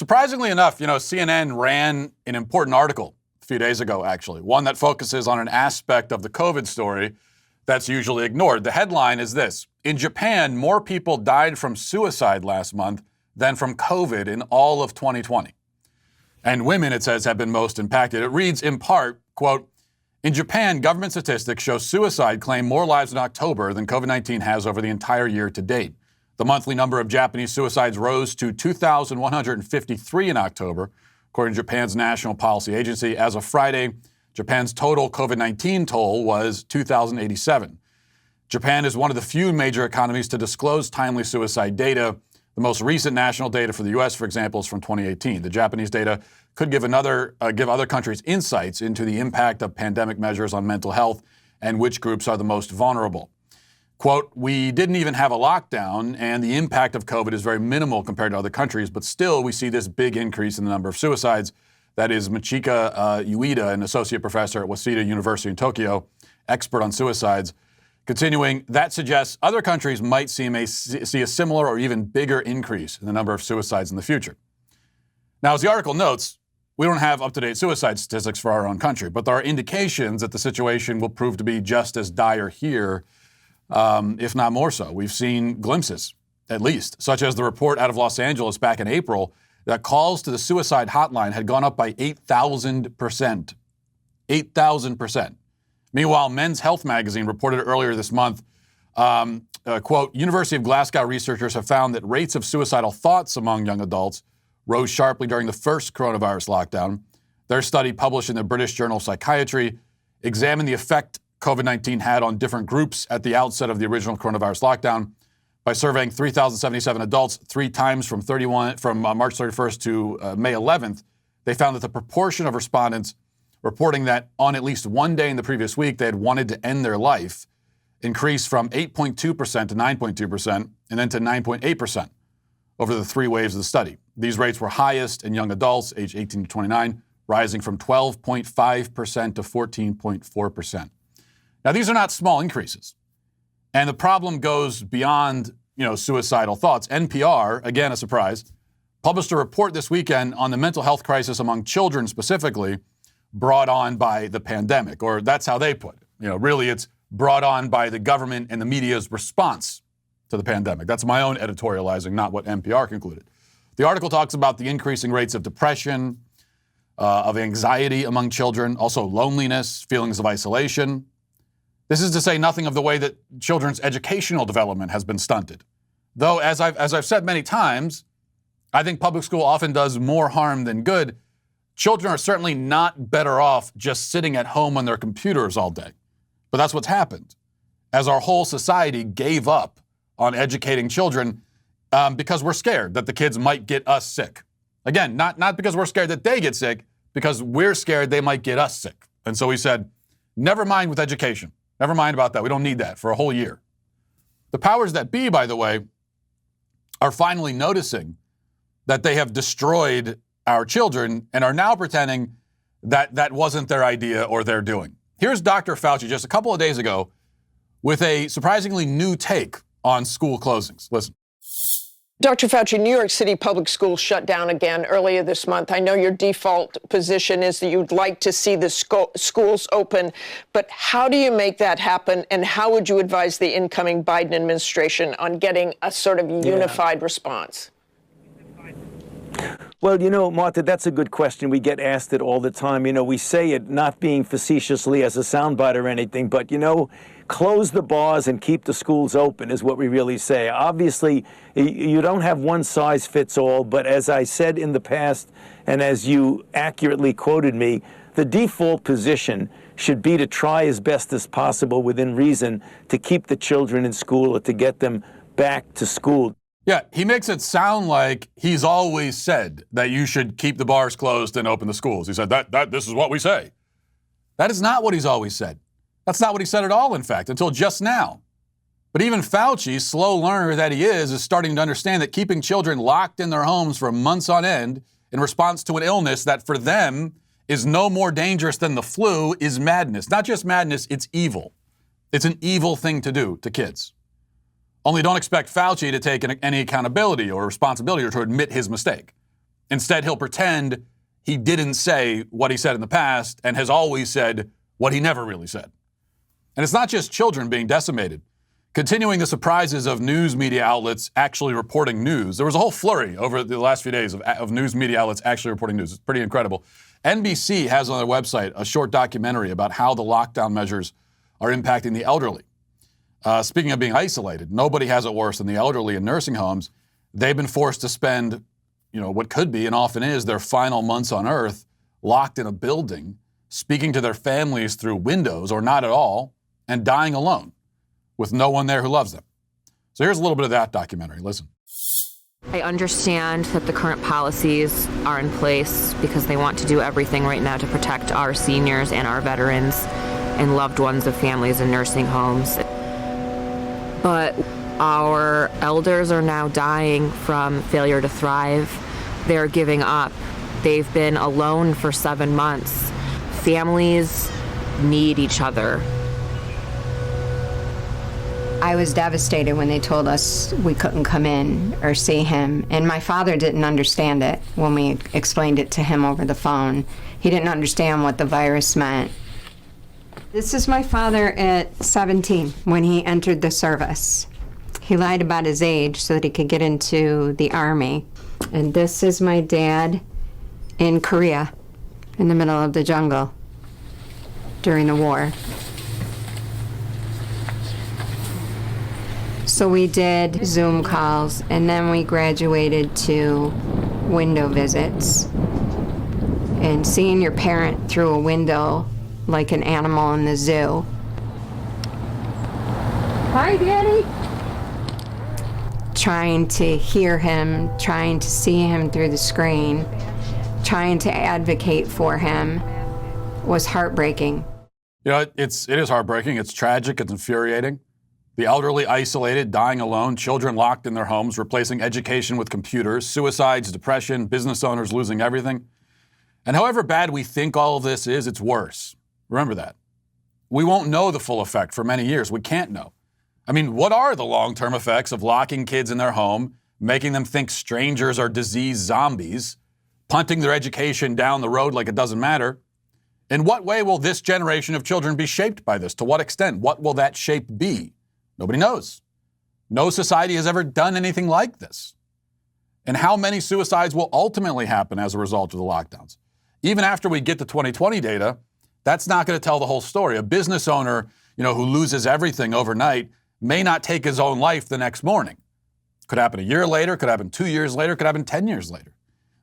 Surprisingly enough, CNN ran an important article a few days ago, actually, one that focuses on an aspect of the COVID story that's usually ignored. The headline is this: in Japan, more people died from suicide last month than from COVID in all of 2020. And women, it says, have been most impacted. It reads in part, quote, in Japan, government statistics show suicide claimed more lives in October than COVID-19 has over the entire year to date. The monthly number of Japanese suicides rose to 2,153 in October, according to Japan's National Policy Agency. As of Friday, Japan's total COVID-19 toll was 2,087. Japan is one of the few major economies to disclose timely suicide data. The most recent national data for the U.S., for example, is from 2018. The Japanese data could give other countries insights into the impact of pandemic measures on mental health and which groups are the most vulnerable. Quote, we didn't even have a lockdown, and the impact of COVID is very minimal compared to other countries, but still we see this big increase in the number of suicides. That is Michika Ueda, an associate professor at Waseda University in Tokyo, expert on suicides. Continuing, that suggests other countries might see a similar or even bigger increase in the number of suicides in the future. Now, as the article notes, we don't have up-to-date suicide statistics for our own country, but there are indications that the situation will prove to be just as dire here, if not more so. We've seen glimpses, at least, such as the report out of Los Angeles back in April that calls to the suicide hotline had gone up by 8,000%. 8,000%. Meanwhile, Men's Health magazine reported earlier this month, quote, University of Glasgow researchers have found that rates of suicidal thoughts among young adults rose sharply during the first coronavirus lockdown. Their study, published in the British Journal of Psychiatry, examined the effect COVID-19 had on different groups at the outset of the original coronavirus lockdown. By surveying 3,077 adults 3 times from March 31st to May 11th, they found that the proportion of respondents reporting that on at least one day in the previous week they had wanted to end their life increased from 8.2% to 9.2% and then to 9.8% over the 3 waves of the study. These rates were highest in young adults aged 18 to 29, rising from 12.5% to 14.4%. Now, these are not small increases. And the problem goes beyond, suicidal thoughts. NPR, again, a surprise, published a report this weekend on the mental health crisis among children specifically, brought on by the pandemic, or that's how they put it. Really it's brought on by the government and the media's response to the pandemic. That's my own editorializing, not what NPR concluded. The article talks about the increasing rates of depression, of anxiety among children, also loneliness, feelings of isolation. This is to say nothing of the way that children's educational development has been stunted. Though, as I've said many times, I think public school often does more harm than good. Children are certainly not better off just sitting at home on their computers all day. But that's what's happened, as our whole society gave up on educating children because we're scared that the kids might get us sick. Again, not because we're scared that they get sick, because we're scared they might get us sick. And so we said, never mind with education. Never mind about that. We don't need that for a whole year. The powers that be, by the way, are finally noticing that they have destroyed our children and are now pretending that that wasn't their idea or their doing. Here's Dr. Fauci just a couple of days ago with a surprisingly new take on school closings. Listen. Dr. Fauci, New York City public schools shut down again earlier this month. I know your default position is that you'd like to see the schools open, but how do you make that happen, and how would you advise the incoming Biden administration on getting a sort of unified response? Well, Martha, that's a good question. We get asked it all the time. We say it not being facetiously as a soundbite or anything, but, close the bars and keep the schools open is what we really say. Obviously, you don't have one size fits all, but as I said in the past, and as you accurately quoted me, the default position should be to try as best as possible within reason to keep the children in school or to get them back to school. Yeah, he makes it sound like he's always said that you should keep the bars closed and open the schools. He said this is what we say. That is not what he's always said. That's not what he said at all, in fact, until just now. But even Fauci, slow learner that he is starting to understand that keeping children locked in their homes for months on end in response to an illness that for them is no more dangerous than the flu is madness. Not just madness, it's evil. It's an evil thing to do to kids. Only don't expect Fauci to take any accountability or responsibility or to admit his mistake. Instead, he'll pretend he didn't say what he said in the past and has always said what he never really said. And it's not just children being decimated. Continuing the surprises of news media outlets actually reporting news. There was a whole flurry over the last few days of news media outlets actually reporting news. It's pretty incredible. NBC has on their website a short documentary about how the lockdown measures are impacting the elderly. Speaking of being isolated, nobody has it worse than the elderly in nursing homes. They've been forced to spend, what could be and often is their final months on earth locked in a building, speaking to their families through windows or not at all, and dying alone with no one there who loves them. So here's a little bit of that documentary. Listen. I understand that the current policies are in place because they want to do everything right now to protect our seniors and our veterans and loved ones of families in nursing homes. But our elders are now dying from failure to thrive. They're giving up. They've been alone for 7 months. Families need each other. I was devastated when they told us we couldn't come in or see him. And my father didn't understand it when we explained it to him over the phone. He didn't understand what the virus meant. This is my father at 17 when he entered the service. He lied about his age so that he could get into the Army. And this is my dad in Korea, in the middle of the jungle during the war. So we did Zoom calls, and then we graduated to window visits. And seeing your parent through a window like an animal in the zoo. Hi, Daddy. Trying to hear him, trying to see him through the screen, trying to advocate for him was heartbreaking. It is heartbreaking. It's tragic. It's infuriating. The elderly isolated, dying alone, children locked in their homes, replacing education with computers, suicides, depression, business owners losing everything. And however bad we think all of this is, it's worse. Remember that. We won't know the full effect for many years. We can't know. I mean, what are the long-term effects of locking kids in their home, making them think strangers are disease zombies, punting their education down the road like it doesn't matter? In what way will this generation of children be shaped by this? To what extent? What will that shape be? Nobody knows. No society has ever done anything like this. And how many suicides will ultimately happen as a result of the lockdowns? Even after we get the 2020 data, that's not going to tell the whole story. A business owner, who loses everything overnight may not take his own life the next morning. Could happen a year later, could happen 2 years later, could happen 10 years later.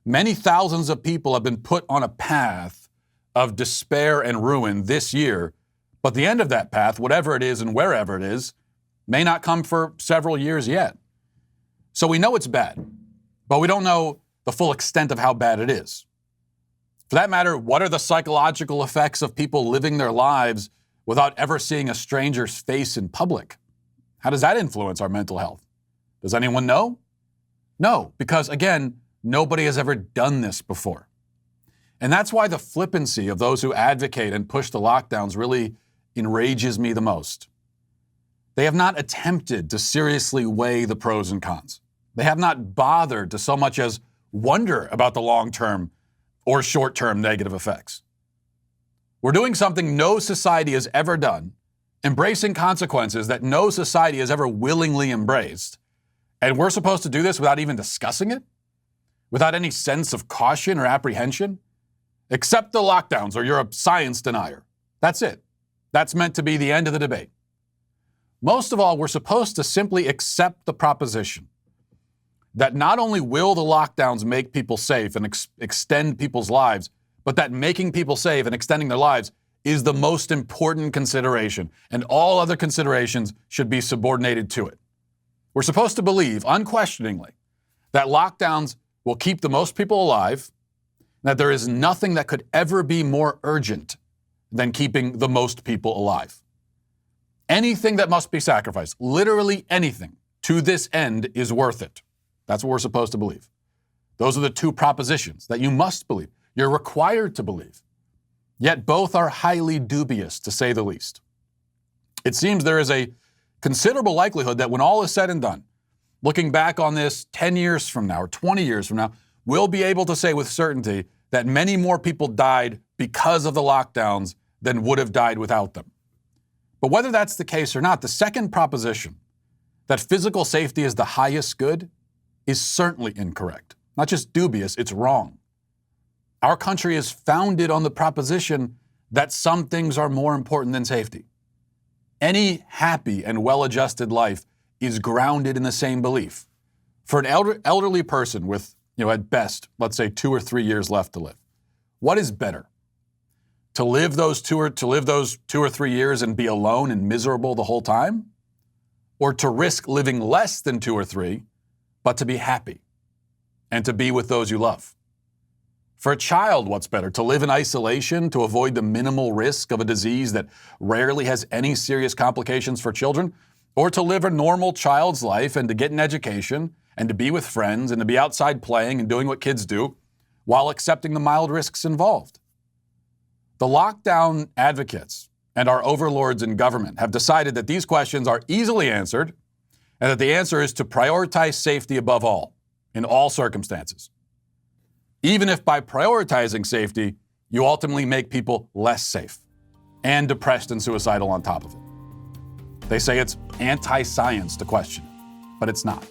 Many thousands of people have been put on a path of despair and ruin this year, but the end of that path, whatever it is and wherever it is, may not come for several years yet. So we know it's bad, but we don't know the full extent of how bad it is. For that matter, what are the psychological effects of people living their lives without ever seeing a stranger's face in public? How does that influence our mental health? Does anyone know? No, because again, nobody has ever done this before. And that's why the flippancy of those who advocate and push the lockdowns really enrages me the most. They have not attempted to seriously weigh the pros and cons. They have not bothered to so much as wonder about the long-term or short-term negative effects. We're doing something no society has ever done, embracing consequences that no society has ever willingly embraced, and we're supposed to do this without even discussing it? Without any sense of caution or apprehension? Accept the lockdowns or you're a science denier. That's it. That's meant to be the end of the debate. Most of all, we're supposed to simply accept the proposition that not only will the lockdowns make people safe and extend people's lives, but that making people safe and extending their lives is the most important consideration, and all other considerations should be subordinated to it. We're supposed to believe, unquestioningly, that lockdowns will keep the most people alive, and that there is nothing that could ever be more urgent than keeping the most people alive. Anything that must be sacrificed, literally anything, to this end is worth it. That's what we're supposed to believe. Those are the two propositions that you must believe. You're required to believe. Yet both are highly dubious, to say the least. It seems there is a considerable likelihood that when all is said and done, looking back on this 10 years from now or 20 years from now, we'll be able to say with certainty that many more people died because of the lockdowns than would have died without them. But whether that's the case or not, the second proposition, that physical safety is the highest good, is certainly incorrect. Not just dubious, it's wrong. Our country is founded on the proposition that some things are more important than safety. Any happy and well-adjusted life is grounded in the same belief. For an elderly person with, at best, let's say 2 or 3 years left to live, what is better? To live those 2 or 3 years and be alone and miserable the whole time? Or to risk living less than 2 or 3, but to be happy and to be with those you love? For a child, what's better? To live in isolation, to avoid the minimal risk of a disease that rarely has any serious complications for children? Or to live a normal child's life and to get an education and to be with friends and to be outside playing and doing what kids do while accepting the mild risks involved? The lockdown advocates and our overlords in government have decided that these questions are easily answered and that the answer is to prioritize safety above all, in all circumstances. Even if by prioritizing safety, you ultimately make people less safe and depressed and suicidal on top of it. They say it's anti-science to question it, but it's not.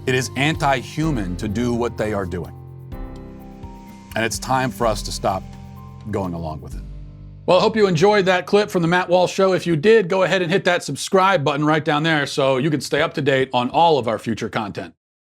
It is anti-human to do what they are doing. And it's time for us to stop going along with it. Well, I hope you enjoyed that clip from the Matt Walsh Show. If you did, go ahead and hit that subscribe button right down there so you can stay up to date on all of our future content.